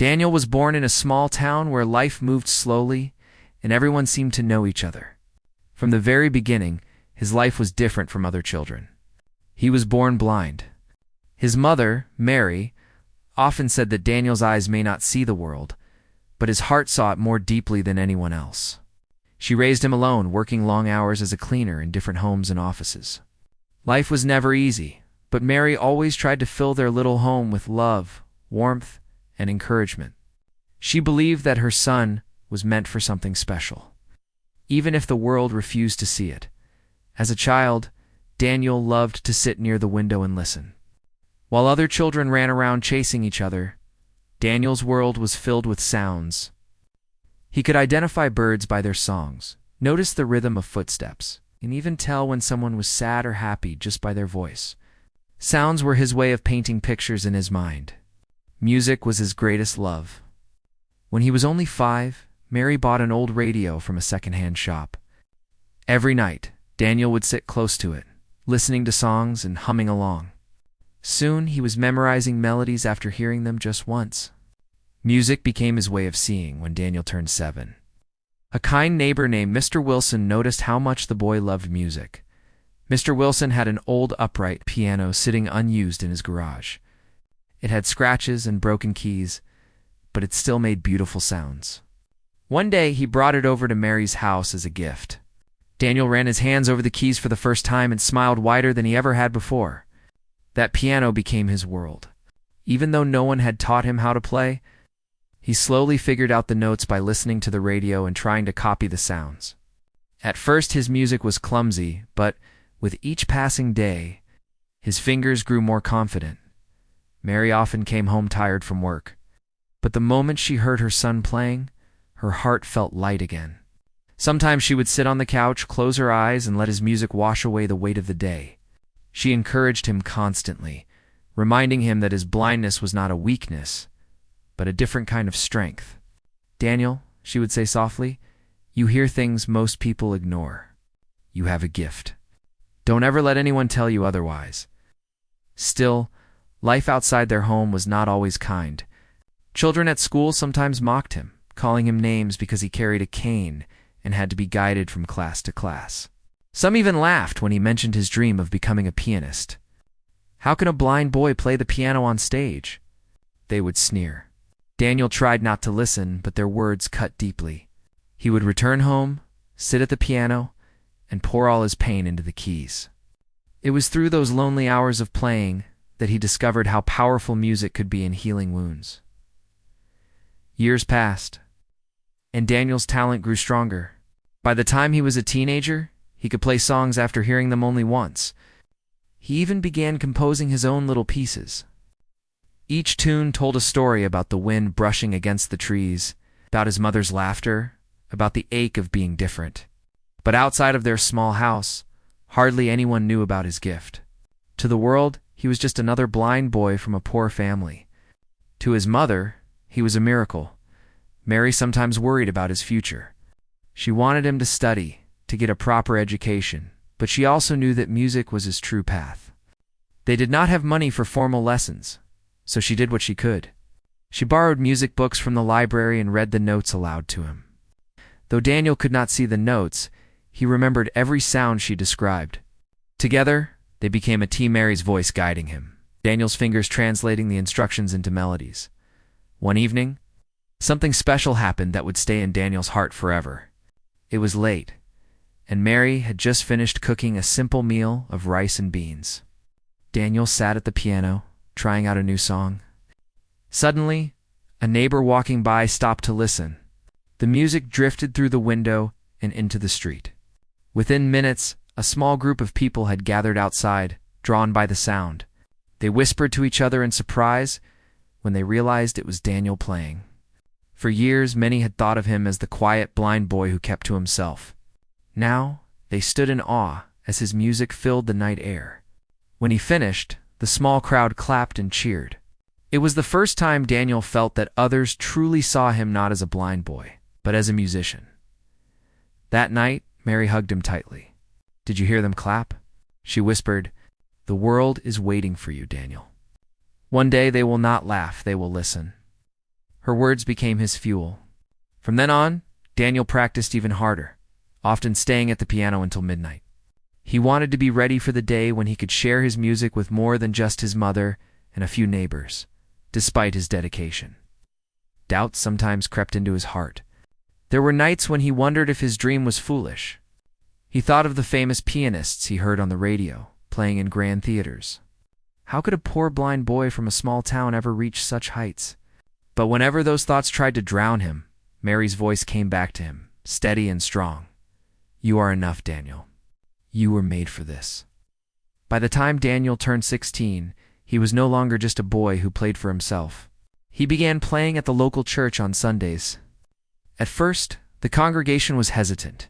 Daniel was born in a small town where life moved slowly and everyone seemed to know each other. From the very beginning, his life was different from other children. He was born blind. His mother, Mary, often said that Daniel's eyes may not see the world, but his heart saw it more deeply than anyone else. She raised him alone, working long hours as a cleaner in different homes and offices. Life was never easy, but Mary always tried to fill their little home with love, warmth, and encouragement. She believed that her son was meant for something special, even if the world refused to see it. As a child, Daniel loved to sit near the window and listen. While other children ran around chasing each other, Daniel's world was filled with sounds. He could identify birds by their songs, notice the rhythm of footsteps, and even tell when someone was sad or happy just by their voice. Sounds were his way of painting pictures in his mind. Music was his greatest love. When he was only 5, Mary bought an old radio from a second-hand shop. Every night, Daniel would sit close to it, listening to songs and humming along. Soon, he was memorizing melodies after hearing them just once. Music became his way of seeing when Daniel turned 7. A kind neighbor named Mr. Wilson noticed how much the boy loved music. Mr. Wilson had an old upright piano sitting unused in his garage. It had scratches and broken keys, but it still made beautiful sounds. One day, he brought it over to Mary's house as a gift. Daniel ran his hands over the keys for the first time and smiled wider than he ever had before. That piano became his world. Even though no one had taught him how to play, he slowly figured out the notes by listening to the radio and trying to copy the sounds. At first, his music was clumsy, but with each passing day, his fingers grew more confident. Mary often came home tired from work, but the moment she heard her son playing, her heart felt light again. Sometimes she would sit on the couch, close her eyes, and let his music wash away the weight of the day. She encouraged him constantly, reminding him that his blindness was not a weakness, but a different kind of strength. "Daniel," she would say softly, "you hear things most people ignore. You have a gift. Don't ever let anyone tell you otherwise." Still, life outside their home was not always kind. Children at school sometimes mocked him, calling him names because he carried a cane and had to be guided from class to class. Some even laughed when he mentioned his dream of becoming a pianist. "How can a blind boy play the piano on stage?" they would sneer. Daniel tried not to listen, but their words cut deeply. He would return home, sit at the piano, and pour all his pain into the keys. It was through those lonely hours of playing that he discovered how powerful music could be in healing wounds. Years passed, and Daniel's talent grew stronger. By the time he was a teenager, he could play songs after hearing them only once. He even began composing his own little pieces. Each tune told a story about the wind brushing against the trees, about his mother's laughter, about the ache of being different. But outside of their small house, hardly anyone knew about his gift. To the world, he was just another blind boy from a poor family. To his mother, he was a miracle. Mary sometimes worried about his future. She wanted him to study, to get a proper education, but she also knew that music was his true path. They did not have money for formal lessons, so she did what she could. She borrowed music books from the library and read the notes aloud to him. Though Daniel could not see the notes, he remembered every sound she described. Together, they became a team, Mary's voice guiding him, Daniel's fingers translating the instructions into melodies. One evening, something special happened that would stay in Daniel's heart forever. It was late, and Mary had just finished cooking a simple meal of rice and beans. Daniel sat at the piano, trying out a new song. Suddenly, a neighbor walking by stopped to listen. The music drifted through the window and into the street. Within minutes, a small group of people had gathered outside, drawn by the sound. They whispered to each other in surprise when they realized it was Daniel playing. For years, many had thought of him as the quiet, blind boy who kept to himself. Now, they stood in awe as his music filled the night air. When he finished, the small crowd clapped and cheered. It was the first time Daniel felt that others truly saw him not as a blind boy, but as a musician. That night, Mary hugged him tightly. "Did you hear them clap?" She whispered, "The world is waiting for you, Daniel. One day they will not laugh, they will listen." Her words became his fuel. From then on, Daniel practiced even harder, often staying at the piano until midnight. He wanted to be ready for the day when he could share his music with more than just his mother and a few neighbors, despite his dedication. Doubt sometimes crept into his heart. There were nights when he wondered if his dream was foolish. He thought of the famous pianists he heard on the radio, playing in grand theaters. How could a poor blind boy from a small town ever reach such heights? But whenever those thoughts tried to drown him, Mary's voice came back to him, steady and strong. "You are enough, Daniel. You were made for this." By the time Daniel turned 16, he was no longer just a boy who played for himself. He began playing at the local church on Sundays. At first, the congregation was hesitant,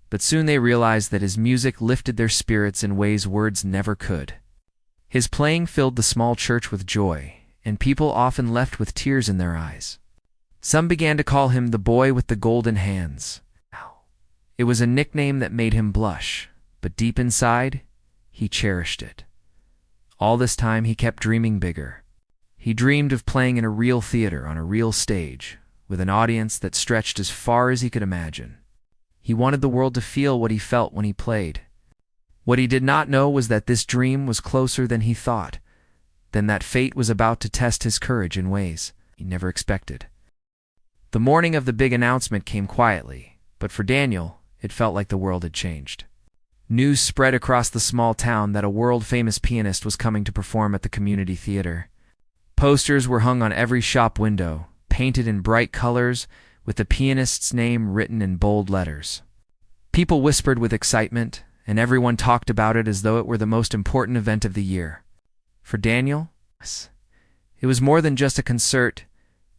but soon they realized that his music lifted their spirits in ways words never could. His playing filled the small church with joy, and people often left with tears in their eyes. Some began to call him the boy with the golden hands. It was a nickname that made him blush, but deep inside, he cherished it. All this time, he kept dreaming bigger. He dreamed of playing in a real theater on a real stage, with an audience that stretched as far as he could imagine. He wanted the world to feel what he felt when he played. What he did not know was that this dream was closer than he thought, than that fate was about to test his courage in ways he never expected. The morning of the big announcement came quietly, but for Daniel, it felt like the world had changed. News spread across the small town that a world-famous pianist was coming to perform at the community theater. Posters were hung on every shop window, painted in bright colors, with the pianist's name written in bold letters. People whispered with excitement, and everyone talked about it as though it were the most important event of the year. For Daniel, it was more than just a concert.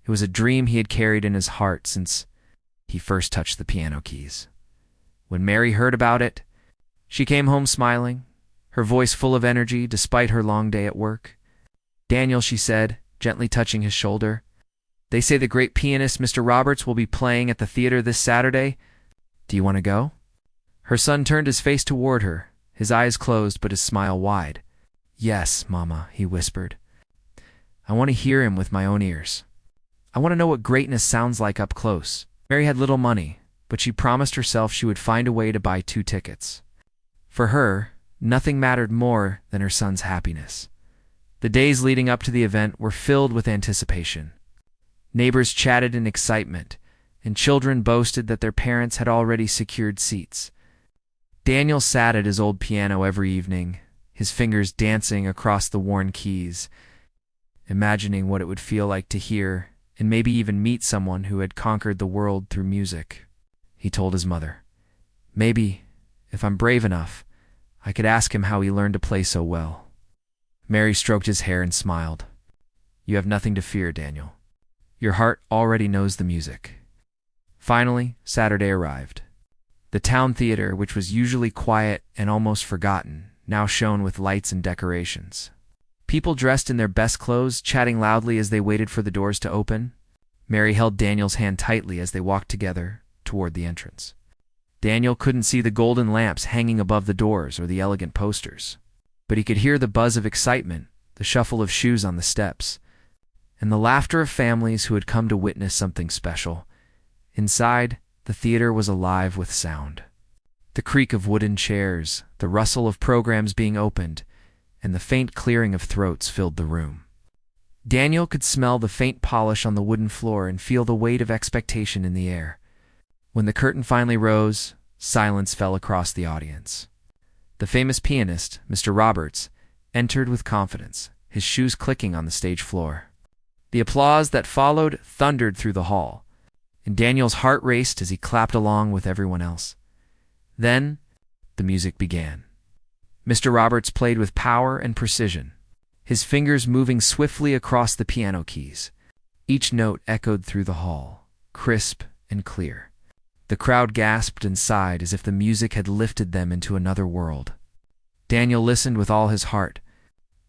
It was a dream he had carried in his heart since he first touched the piano keys. When Mary heard about it, she came home smiling, her voice full of energy despite her long day at work. "Daniel," she said, gently touching his shoulder, "they say the great pianist Mr. Roberts will be playing at the theater this Saturday. Do you want to go?" Her son turned his face toward her, his eyes closed but his smile wide. "Yes, Mama," he whispered. "I want to hear him with my own ears. I want to know what greatness sounds like up close." Mary had little money, but she promised herself she would find a way to buy 2 tickets. For her, nothing mattered more than her son's happiness. The days leading up to the event were filled with anticipation. Neighbors chatted in excitement, and children boasted that their parents had already secured seats. Daniel sat at his old piano every evening, his fingers dancing across the worn keys, imagining what it would feel like to hear and maybe even meet someone who had conquered the world through music. He told his mother, "Maybe, if I'm brave enough, I could ask him how he learned to play so well." Mary stroked his hair and smiled. "You have nothing to fear, Daniel. Your heart already knows the music." Finally, Saturday arrived. The town theater, which was usually quiet and almost forgotten, now shone with lights and decorations. People dressed in their best clothes, chatting loudly as they waited for the doors to open. Mary held Daniel's hand tightly as they walked together toward the entrance. Daniel couldn't see the golden lamps hanging above the doors or the elegant posters, but he could hear the buzz of excitement, the shuffle of shoes on the steps, and the laughter of families who had come to witness something special. Inside, the theater was alive with sound. The creak of wooden chairs, the rustle of programs being opened, and the faint clearing of throats filled the room. Daniel could smell the faint polish on the wooden floor and feel the weight of expectation in the air. When the curtain finally rose, silence fell across the audience. The famous pianist, Mr. Roberts, entered with confidence, his shoes clicking on the stage floor. The applause that followed thundered through the hall, and Daniel's heart raced as he clapped along with everyone else. Then, the music began. Mr. Roberts played with power and precision, his fingers moving swiftly across the piano keys. Each note echoed through the hall, crisp and clear. The crowd gasped and sighed as if the music had lifted them into another world. Daniel listened with all his heart.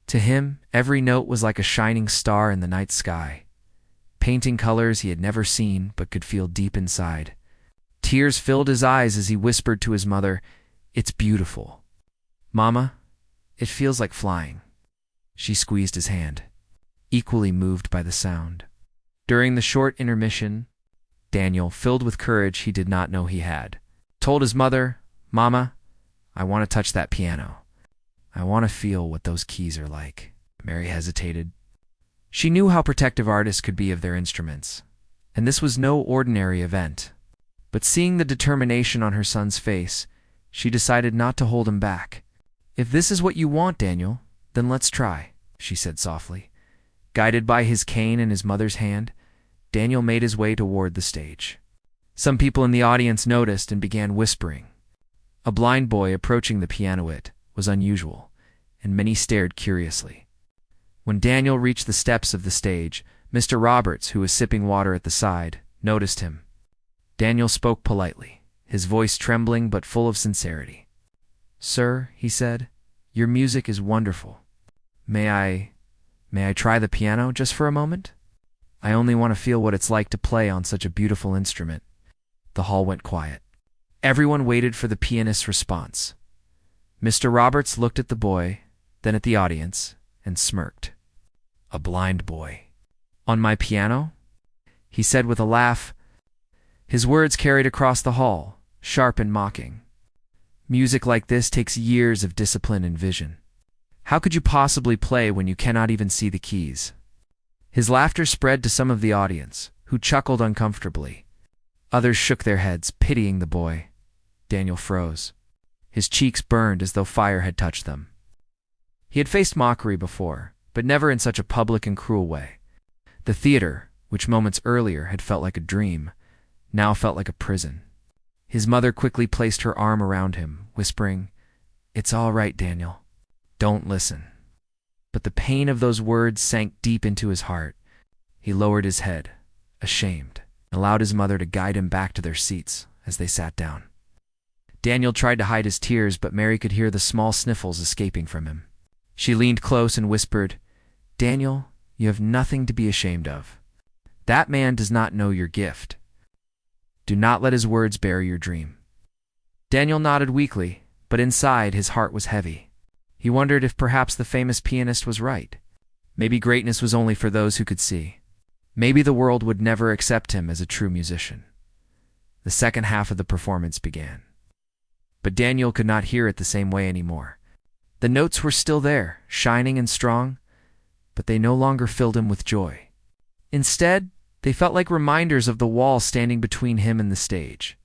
To him, every note was like a shining star in the night sky, painting colors he had never seen but could feel deep inside. Tears filled his eyes as he whispered to his mother, "It's beautiful. Mama, it feels like flying." She squeezed his hand, equally moved by the sound. During the short intermission, Daniel, filled with courage he did not know he had, told his mother, "Mama, I want to touch that piano. I want to feel what those keys are like." Mary hesitated. She knew how protective artists could be of their instruments, and this was no ordinary event. But seeing the determination on her son's face, she decided not to hold him back. "If this is what you want, Daniel, then let's try," she said softly. Guided by his cane in his mother's hand, Daniel made his way toward the stage. Some people in the audience noticed and began whispering. A blind boy approaching the pianoet was unusual, and many stared curiously. When Daniel reached the steps of the stage, Mr. Roberts, who was sipping water at the side, noticed him. Daniel spoke politely, his voice trembling but full of sincerity. "Sir," he said, "your music is wonderful. May I try the piano just for a moment? I only want to feel what it's like to play on such a beautiful instrument." The hall went quiet. Everyone waited for the pianist's response. Mr. Roberts looked at the boy, then at the audience, and smirked. "A blind boy. On my piano?" he said with a laugh. His words carried across the hall, sharp and mocking. "Music like this takes years of discipline and vision. How could you possibly play when you cannot even see the keys?" His laughter spread to some of the audience, who chuckled uncomfortably. Others shook their heads, pitying the boy. Daniel froze. His cheeks burned as though fire had touched them. He had faced mockery before, but never in such a public and cruel way. The theater, which moments earlier had felt like a dream, now felt like a prison. His mother quickly placed her arm around him, whispering, "It's all right, Daniel. Don't listen." But the pain of those words sank deep into his heart. He lowered his head, ashamed, and allowed his mother to guide him back to their seats as they sat down. Daniel tried to hide his tears, but Mary could hear the small sniffles escaping from him. She leaned close and whispered, "Daniel, you have nothing to be ashamed of. That man does not know your gift. Do not let his words bury your dream." Daniel nodded weakly, but inside his heart was heavy. He wondered if perhaps the famous pianist was right. Maybe greatness was only for those who could see. Maybe the world would never accept him as a true musician. The second half of the performance began. But Daniel could not hear it the same way anymore. The notes were still there, shining and strong, but they no longer filled him with joy. Instead, they felt like reminders of the wall standing between him and the stage.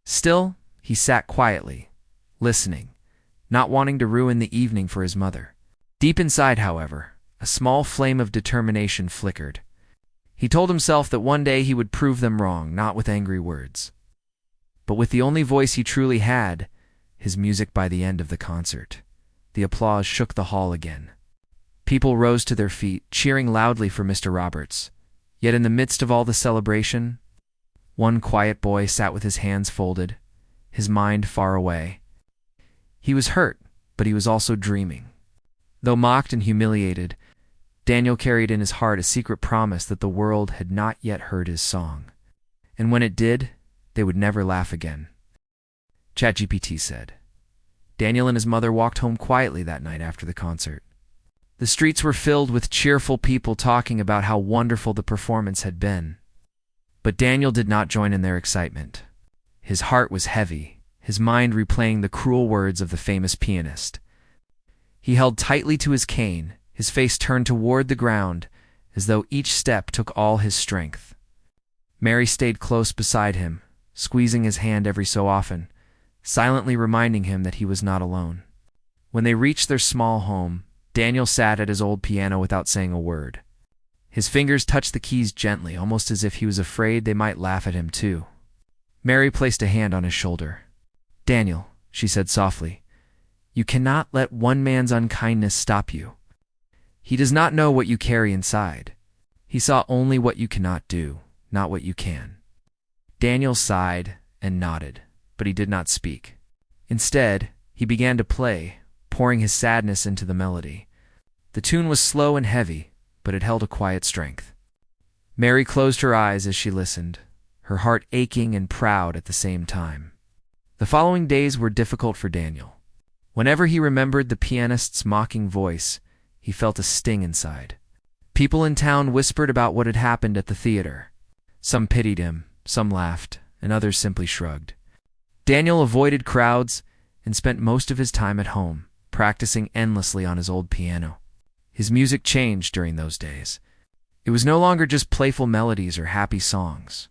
Still, he sat quietly, listening, not wanting to ruin the evening for his mother. Deep inside, however, a small flame of determination flickered. He told himself that one day he would prove them wrong, not with angry words, but with the only voice he truly had, his music. By the end of the concert, the applause shook the hall again. People rose to their feet, cheering loudly for Mr. Roberts. Yet in the midst of all the celebration, one quiet boy sat with his hands folded, his mind far away. He was hurt, but he was also dreaming. Though mocked and humiliated, Daniel carried in his heart a secret promise that the world had not yet heard his song. And when it did, they would never laugh again. ChatGPT said. Daniel and his mother walked home quietly that night after the concert. The streets were filled with cheerful people talking about how wonderful the performance had been. But Daniel did not join in their excitement. His heart was heavy, his mind replaying the cruel words of the famous pianist. He held tightly to his cane, his face turned toward the ground, as though each step took all his strength. Mary stayed close beside him, squeezing his hand every so often, silently reminding him that he was not alone. When they reached their small home, Daniel sat at his old piano without saying a word. His fingers touched the keys gently, almost as if he was afraid they might laugh at him too. Mary placed a hand on his shoulder. "Daniel," she said softly, "you cannot let one man's unkindness stop you. He does not know what you carry inside. He saw only what you cannot do, not what you can." Daniel sighed and nodded, but he did not speak. Instead, he began to play, pouring his sadness into the melody. The tune was slow and heavy, but it held a quiet strength. Mary closed her eyes as she listened, her heart aching and proud at the same time. The following days were difficult for Daniel. Whenever he remembered the pianist's mocking voice, he felt a sting inside. People in town whispered about what had happened at the theater. Some pitied him, some laughed, and others simply shrugged. Daniel avoided crowds and spent most of his time at home, practicing endlessly on his old piano. His music changed during those days. It was no longer just playful melodies or happy songs.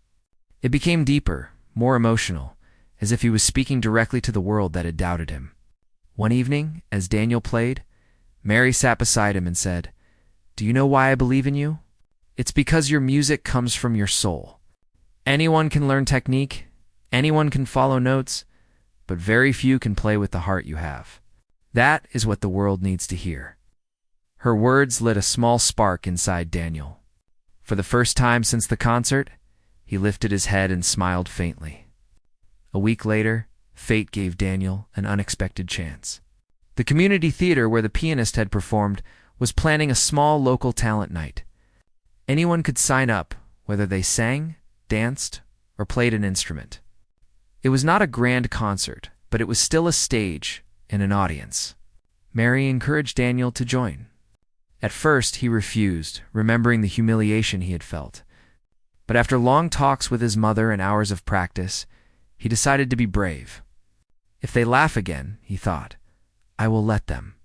It became deeper, more emotional, as if he was speaking directly to the world that had doubted him. One evening, as Daniel played, Mary sat beside him and said, "Do you know why I believe in you? It's because your music comes from your soul. Anyone can learn technique, anyone can follow notes, but very few can play with the heart you have. That is what the world needs to hear." Her words lit a small spark inside Daniel. For the first time since the concert, he lifted his head and smiled faintly. A week later, fate gave Daniel an unexpected chance. The community theater where the Pianist had performed was planning a small local talent night. Anyone could sign up, whether they sang, danced, or played an instrument. It was not a grand concert, but it was still a stage and an audience. Mary encouraged Daniel to join. At first, he refused, remembering the humiliation he had felt. But after long talks with his mother and hours of practice, he decided to be brave. If they laugh again, he thought, I will let them.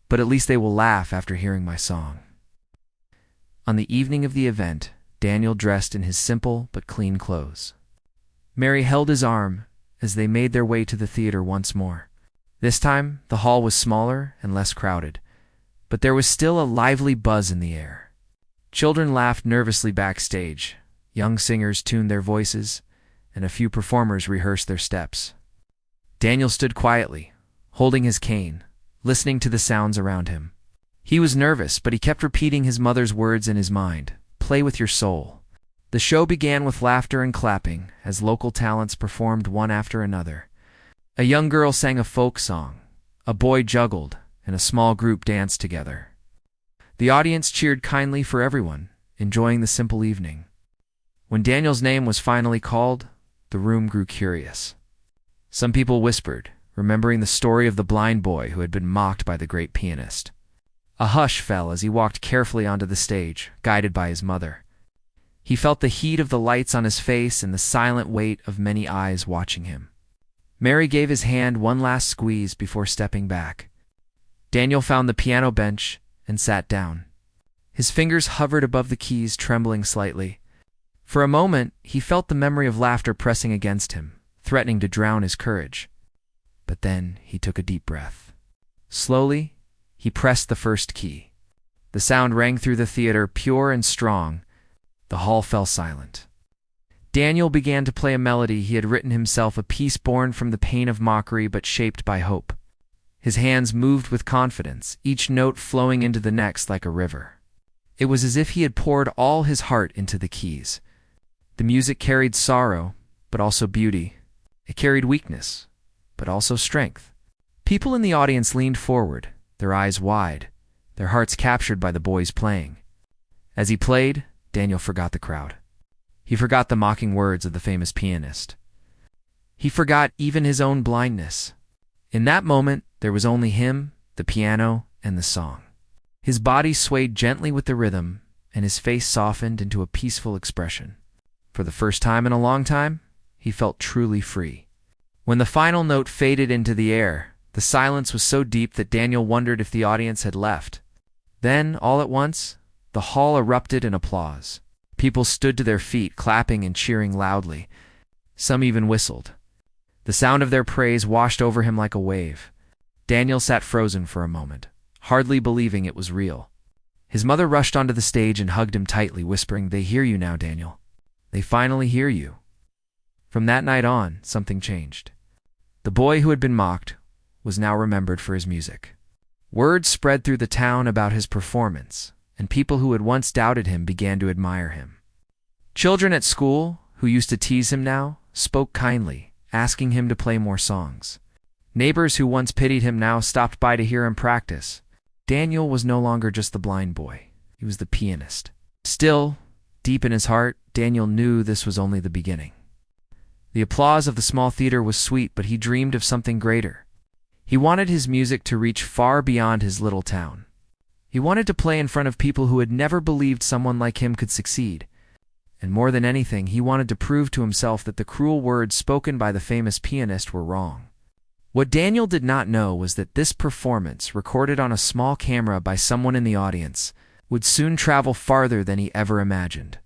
But at least they will laugh after hearing my song. On the evening of the event, Daniel dressed in his simple but clean clothes. Mary held his arm as they made their way to the theater once more. This time, the hall was smaller and less crowded, but there was still a lively buzz in the air. Children laughed nervously backstage, young singers tuned their voices, and a few performers rehearsed their steps. Daniel stood quietly, holding his cane, listening to the sounds around him. He was nervous, but he kept repeating his mother's words in his mind, "Play with your soul." The show began with laughter and clapping as local talents performed one after another. A young girl sang a folk song, a boy juggled, and a small group danced together. The audience cheered kindly for everyone, enjoying the simple evening. When Daniel's name was finally called, the room grew curious. Some people whispered, remembering the story of the blind boy who had been mocked by the great pianist. A hush fell as he walked carefully onto the stage, guided by his mother. He felt the heat of the lights on his face and the silent weight of many eyes watching him. Mary gave his hand one last squeeze before stepping back. Daniel found the piano bench and sat down. His fingers hovered above the keys, trembling slightly. For a moment, he felt the memory of laughter pressing against him, threatening to drown his courage. But then he took a deep breath. Slowly, he pressed the first key. The sound rang through the theater, pure and strong. The hall fell silent. Daniel began to play a melody he had written himself, a piece born from the pain of mockery but shaped by hope. His hands moved with confidence, each note flowing into the next like a river. It was as if he had poured all his heart into the keys. The music carried sorrow, but also beauty. It carried weakness, but also strength. People in the audience leaned forward, their eyes wide, their hearts captured by the boy's playing. As he played, Daniel forgot the crowd. He forgot the mocking words of the famous pianist. He forgot even his own blindness. In that moment, there was only him, the piano, and the song. His body swayed gently with the rhythm, and his face softened into a peaceful expression. For the first time in a long time, he felt truly free. When the final note faded into the air, the silence was so deep that Daniel wondered if the audience had left. Then, all at once, the hall erupted in applause. People stood to their feet, clapping and cheering loudly. Some even whistled. The sound of their praise washed over him like a wave. Daniel sat frozen for a moment, hardly believing it was real. His mother rushed onto the stage and hugged him tightly, whispering, "They hear you now, Daniel. They finally hear you." From that night on, something changed. The boy who had been mocked was now remembered for his music. Word spread through the town about his performance, and people who had once doubted him began to admire him. Children at school, who used to tease him now, spoke kindly, asking him to play more songs. Neighbors who once pitied him now stopped by to hear him practice. Daniel was no longer just the blind boy. He was the pianist. Still, deep in his heart, Daniel knew this was only the beginning. The applause of the small theater was sweet, but he dreamed of something greater. He wanted his music to reach far beyond his little town. He wanted to play in front of people who had never believed someone like him could succeed. And more than anything, he wanted to prove to himself that the cruel words spoken by the famous pianist were wrong. What Daniel did not know was that this performance, recorded on a small camera by someone in the audience, would soon travel farther than he ever imagined.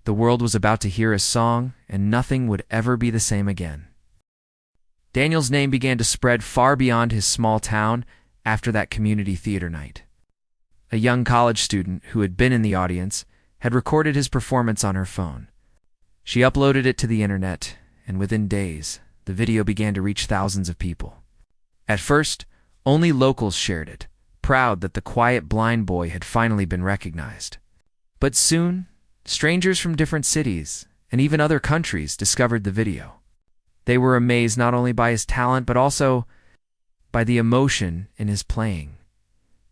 The world was about to hear his song, and nothing would ever be the same again. Daniel's name began to spread far beyond his small town after that community theater night. A young college student who had been in the audience had recorded his performance on her phone. She uploaded it to the internet, and within days, the video began to reach thousands of people. At first, only locals shared it, proud that the quiet blind boy had finally been recognized. But soon, strangers from different cities and even other countries discovered the video. They were amazed not only by his talent but also by the emotion in his playing.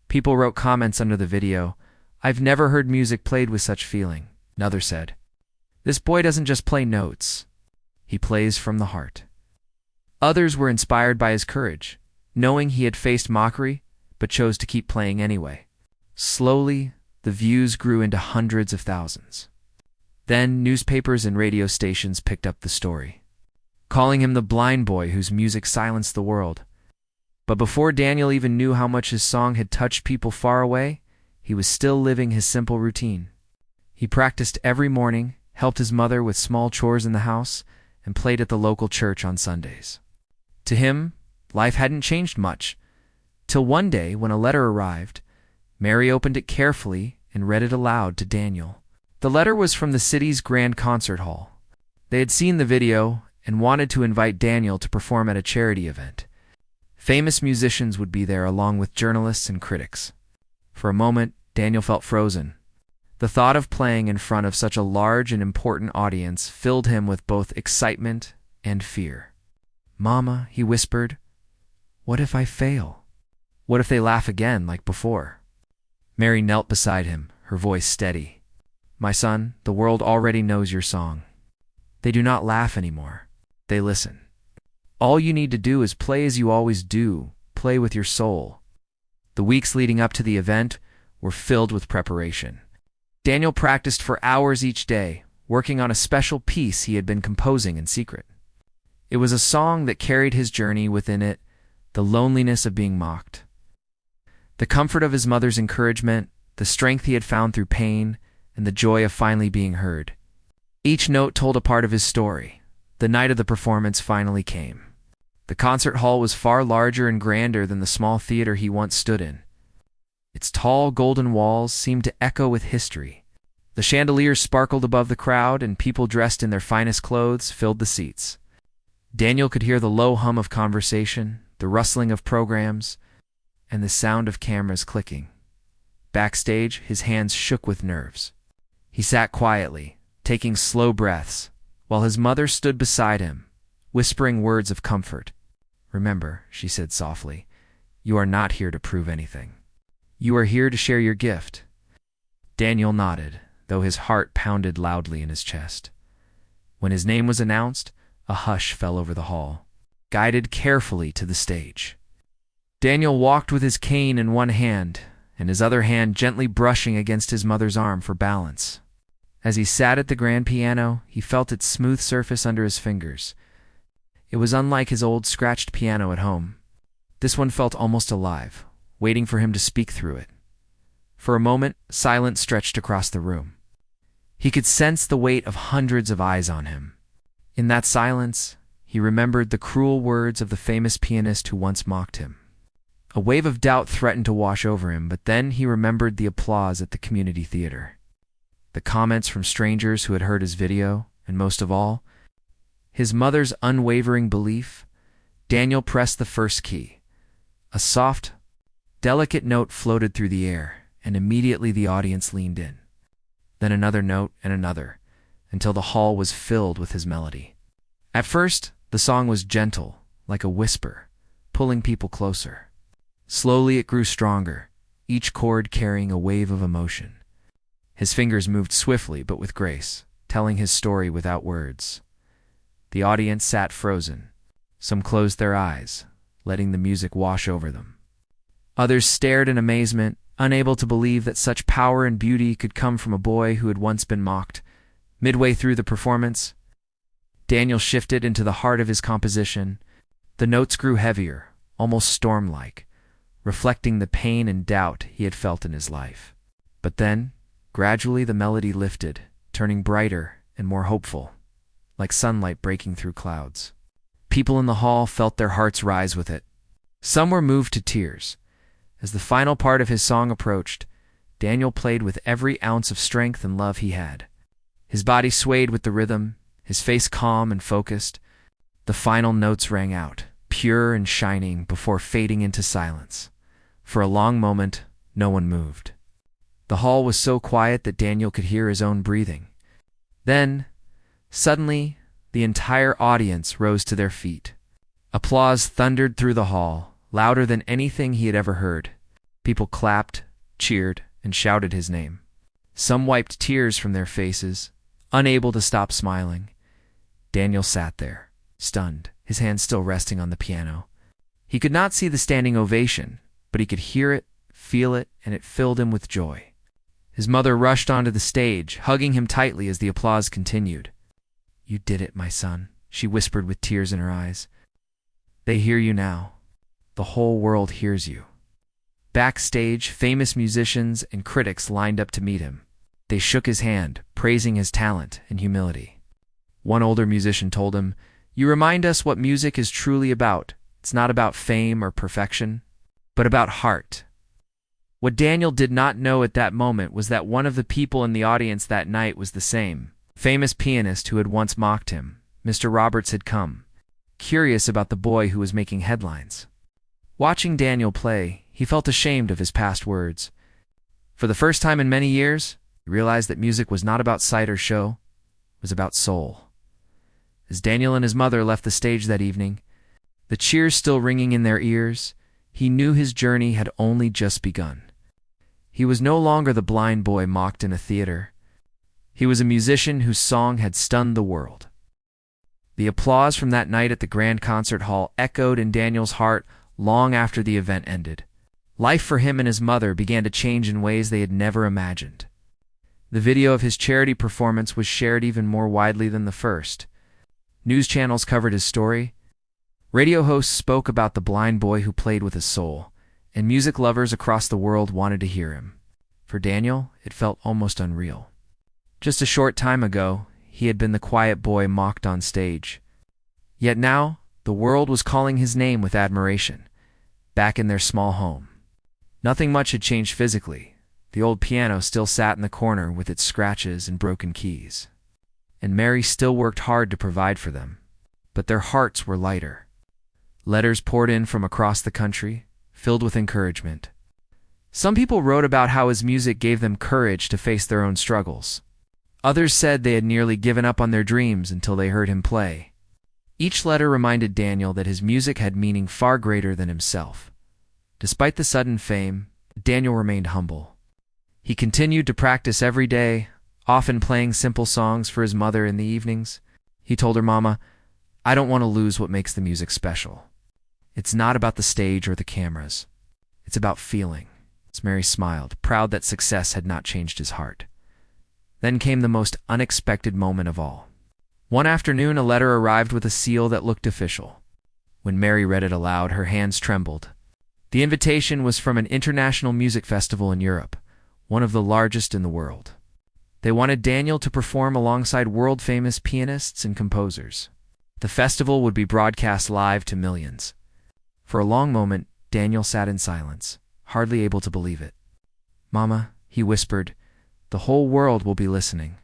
People wrote comments under the video. "I've never heard music played with such feeling," another said. "This boy doesn't just play notes. He plays from the heart." Others were inspired by his courage, knowing he had faced mockery but chose to keep playing anyway. Slowly, the views grew into hundreds of thousands. Then newspapers and radio stations picked up the story, calling him the blind boy whose music silenced the world. But before Daniel even knew how much his song had touched people far away, he was still living his simple routine. He practiced every morning, helped his mother with small chores in the house, and played at the local church on Sundays. To him, life hadn't changed much, till one day when a letter arrived. Mary opened it carefully and read it aloud to Daniel. The letter was from the city's grand concert hall. They had seen the video and wanted to invite Daniel to perform at a charity event. Famous musicians would be there along with journalists and critics. For a moment, Daniel felt frozen. The thought of playing in front of such a large and important audience filled him with both excitement and fear. "Mama," he whispered, "what if I fail? What if they laugh again like before?" Mary knelt beside him, her voice steady. "My son, the world already knows your song. They do not laugh anymore. They listen. All you need to do is play as you always do, play with your soul." The weeks leading up to the event were filled with preparation. Daniel practiced for hours each day, working on a special piece he had been composing in secret. It was a song that carried his journey within it, the loneliness of being mocked, the comfort of his mother's encouragement, the strength he had found through pain, and the joy of finally being heard. Each note told a part of his story. The night of the performance finally came. The concert hall was far larger and grander than the small theater he once stood in. Its tall golden walls seemed to echo with history. The chandeliers sparkled above the crowd, and people dressed in their finest clothes filled the seats. Daniel could hear the low hum of conversation, the rustling of programs, and the sound of cameras clicking. Backstage, his hands shook with nerves. He sat quietly, taking slow breaths, while his mother stood beside him, whispering words of comfort. "Remember," she said softly, "you are not here to prove anything. You are here to share your gift." Daniel nodded, though his heart pounded loudly in his chest. When his name was announced, a hush fell over the hall, guided carefully to the stage. Daniel walked with his cane in one hand, and his other hand gently brushing against his mother's arm for balance. As he sat at the grand piano, he felt its smooth surface under his fingers. It was unlike his old scratched piano at home. This one felt almost alive, waiting for him to speak through it. For a moment, silence stretched across the room. He could sense the weight of hundreds of eyes on him. In that silence, he remembered the cruel words of the famous pianist who once mocked him. A wave of doubt threatened to wash over him, but then he remembered the applause at the community theater, the comments from strangers who had heard his video, and most of all, his mother's unwavering belief. Daniel pressed the first key. A soft, delicate note floated through the air, and immediately the audience leaned in. Then another note and another, until the hall was filled with his melody. At first, the song was gentle, like a whisper, pulling people closer. Slowly it grew stronger, each chord carrying a wave of emotion. His fingers moved swiftly but with grace, telling his story without words. The audience sat frozen. Some closed their eyes, letting the music wash over them. Others stared in amazement, unable to believe that such power and beauty could come from a boy who had once been mocked. Midway through the performance, Daniel shifted into the heart of his composition. The notes grew heavier, almost storm-like, reflecting the pain and doubt he had felt in his life. But then, gradually the melody lifted, turning brighter and more hopeful, like sunlight breaking through clouds. People in the hall felt their hearts rise with it. Some were moved to tears. As the final part of his song approached, Daniel played with every ounce of strength and love he had. His body swayed with the rhythm, his face calm and focused. The final notes rang out, pure and shining, before fading into silence. For a long moment, no one moved. The hall was so quiet that Daniel could hear his own breathing. Then, suddenly, the entire audience rose to their feet. Applause thundered through the hall, louder than anything he had ever heard. People clapped, cheered, and shouted his name. Some wiped tears from their faces, unable to stop smiling. Daniel sat there, stunned, his hands still resting on the piano. He could not see the standing ovation, but he could hear it, feel it, and it filled him with joy. His mother rushed onto the stage, hugging him tightly as the applause continued. "You did it, my son," she whispered with tears in her eyes. "They hear you now. The whole world hears you." Backstage, famous musicians and critics lined up to meet him. They shook his hand, praising his talent and humility. One older musician told him, "You remind us what music is truly about. It's not about fame or perfection, but about heart." What Daniel did not know at that moment was that one of the people in the audience that night was the same famous pianist who had once mocked him. Mr. Roberts had come, curious about the boy who was making headlines. Watching Daniel play, he felt ashamed of his past words. For the first time in many years, he realized that music was not about sight or show, it was about soul. As Daniel and his mother left the stage that evening, the cheers still ringing in their ears, he knew his journey had only just begun. He was no longer the blind boy mocked in a theater. He was a musician whose song had stunned the world. The applause from that night at the Grand Concert Hall echoed in Daniel's heart long after the event ended. Life for him and his mother began to change in ways they had never imagined. The video of his charity performance was shared even more widely than the first. News channels covered his story. Radio hosts spoke about the blind boy who played with his soul, and music lovers across the world wanted to hear him. For Daniel, it felt almost unreal. Just a short time ago, he had been the quiet boy mocked on stage. Yet now, the world was calling his name with admiration, back in their small home. Nothing much had changed physically. The old piano still sat in the corner with its scratches and broken keys. And Mary still worked hard to provide for them. But their hearts were lighter. Letters poured in from across the country, filled with encouragement. Some people wrote about how his music gave them courage to face their own struggles. Others said they had nearly given up on their dreams until they heard him play. Each letter reminded Daniel that his music had meaning far greater than himself. Despite the sudden fame, Daniel remained humble. He continued to practice every day, often playing simple songs for his mother in the evenings. He told her, "Mama, I don't want to lose what makes the music special. It's not about the stage or the cameras. It's about feeling." As Mary smiled, proud that success had not changed his heart. Then came the most unexpected moment of all. One afternoon, a letter arrived with a seal that looked official. When Mary read it aloud, her hands trembled. The invitation was from an international music festival in Europe, one of the largest in the world. They wanted Daniel to perform alongside world-famous pianists and composers. The festival would be broadcast live to millions. For a long moment, Daniel sat in silence, hardly able to believe it. "Mama," he whispered, "the whole world will be listening."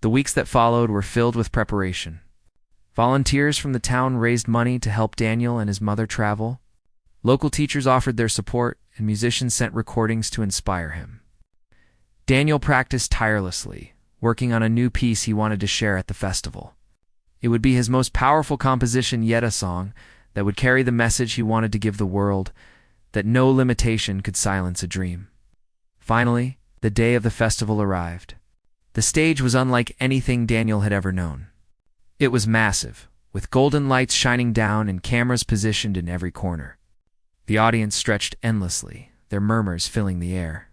The weeks that followed were filled with preparation. Volunteers from the town raised money to help Daniel and his mother travel. Local teachers offered their support, and musicians sent recordings to inspire him. Daniel practiced tirelessly, working on a new piece he wanted to share at the festival. It would be his most powerful composition yet, a song that would carry the message he wanted to give the world, that no limitation could silence a dream. Finally, the day of the festival arrived. The stage was unlike anything Daniel had ever known. It was massive, with golden lights shining down and cameras positioned in every corner. The audience stretched endlessly, their murmurs filling the air.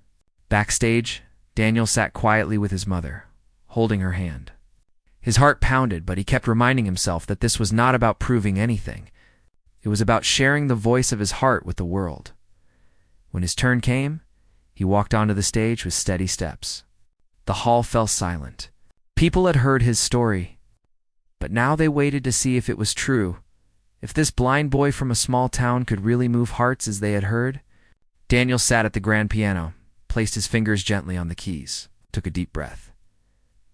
Backstage, Daniel sat quietly with his mother, holding her hand. His heart pounded, but he kept reminding himself that this was not about proving anything. It was about sharing the voice of his heart with the world. When his turn came, he walked onto the stage with steady steps. The hall fell silent. People had heard his story, but now they waited to see if it was true. If this blind boy from a small town could really move hearts as they had heard. Daniel sat at the grand piano, placed his fingers gently on the keys, took a deep breath.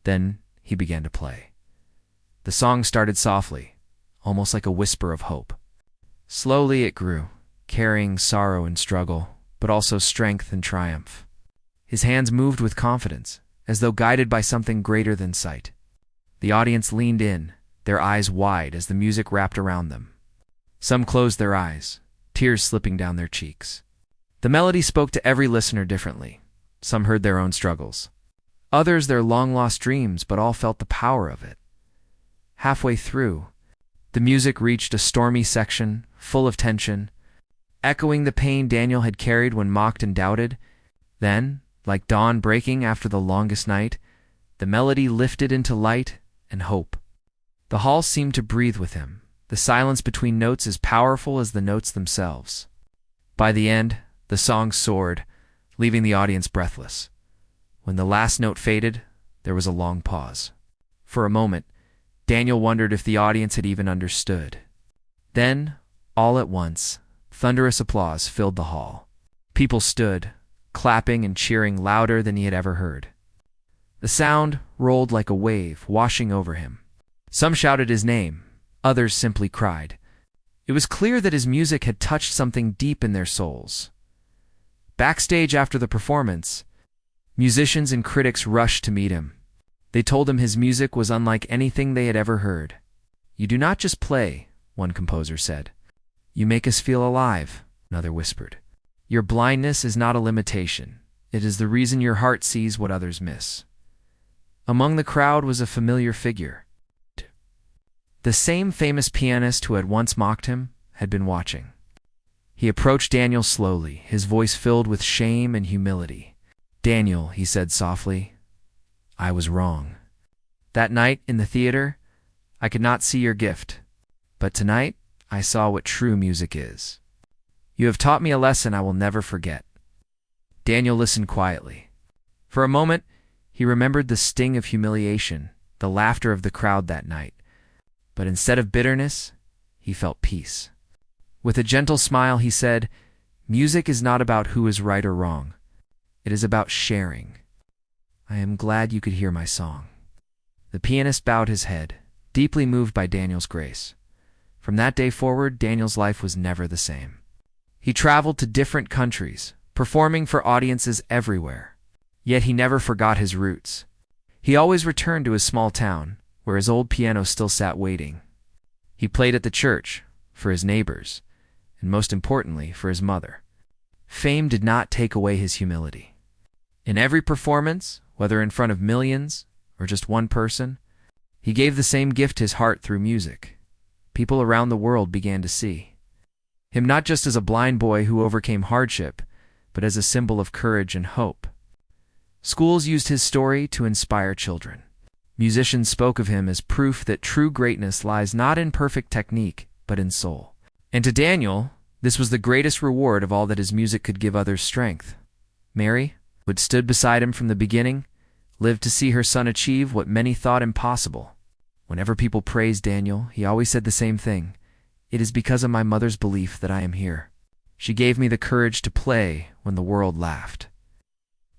Then he began to play. The song started softly, almost like a whisper of hope. Slowly it grew, carrying sorrow and struggle, but also strength and triumph. His hands moved with confidence, as though guided by something greater than sight. The audience leaned in, their eyes wide as the music wrapped around them. Some closed their eyes, tears slipping down their cheeks. The melody spoke to every listener differently. Some heard their own struggles. Others their long-lost dreams, but all felt the power of it. Halfway through, the music reached a stormy section, full of tension, echoing the pain Daniel had carried when mocked and doubted. Then, like dawn breaking after the longest night, the melody lifted into light and hope. The hall seemed to breathe with him, the silence between notes as powerful as the notes themselves. By the end, the song soared, leaving the audience breathless. When the last note faded, there was a long pause. For a moment, Daniel wondered if the audience had even understood. Then, all at once, thunderous applause filled the hall. People stood, clapping and cheering louder than he had ever heard. The sound rolled like a wave, washing over him. Some shouted his name, others simply cried. It was clear that his music had touched something deep in their souls. Backstage after the performance, musicians and critics rushed to meet him. They told him his music was unlike anything they had ever heard. "You do not just play," one composer said. "You make us feel alive," another whispered. "Your blindness is not a limitation. It is the reason your heart sees what others miss." Among the crowd was a familiar figure. The same famous pianist who had once mocked him had been watching. He approached Daniel slowly, his voice filled with shame and humility. "Daniel," he said softly, "I was wrong. That night in the theater, I could not see your gift, but tonight I saw what true music is. You have taught me a lesson I will never forget." Daniel listened quietly. For a moment, he remembered the sting of humiliation, the laughter of the crowd that night. But instead of bitterness, he felt peace. With a gentle smile, he said, "Music is not about who is right or wrong. It is about sharing. I am glad you could hear my song." The pianist bowed his head, deeply moved by Daniel's grace. From that day forward, Daniel's life was never the same. He traveled to different countries, performing for audiences everywhere. Yet he never forgot his roots. He always returned to his small town, where his old piano still sat waiting. He played at the church, for his neighbors, and most importantly, for his mother. Fame did not take away his humility. In every performance, whether in front of millions or just one person, he gave the same gift, his heart, through music. People around the world began to see him not just as a blind boy who overcame hardship, but as a symbol of courage and hope. Schools used his story to inspire children. Musicians spoke of him as proof that true greatness lies not in perfect technique, but in soul. And to Daniel, this was the greatest reward of all that his music could give others strength. Mary, who had stood beside him from the beginning, lived to see her son achieve what many thought impossible. Whenever people praised Daniel, he always said the same thing: "It is because of my mother's belief that I am here. She gave me the courage to play when the world laughed."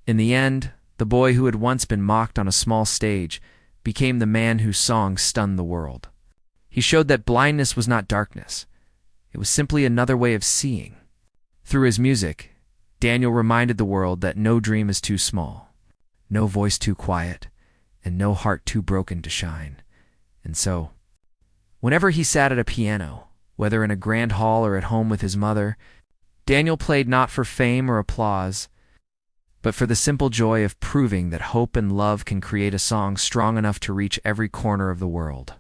In the end, the boy who had once been mocked on a small stage became the man whose song stunned the world. He showed that blindness was not darkness. It was simply another way of seeing. Through his music, Daniel reminded the world that no dream is too small, no voice too quiet, and no heart too broken to shine. And so, whenever he sat at a piano, whether in a grand hall or at home with his mother, Daniel played not for fame or applause, but for the simple joy of proving that hope and love can create a song strong enough to reach every corner of the world.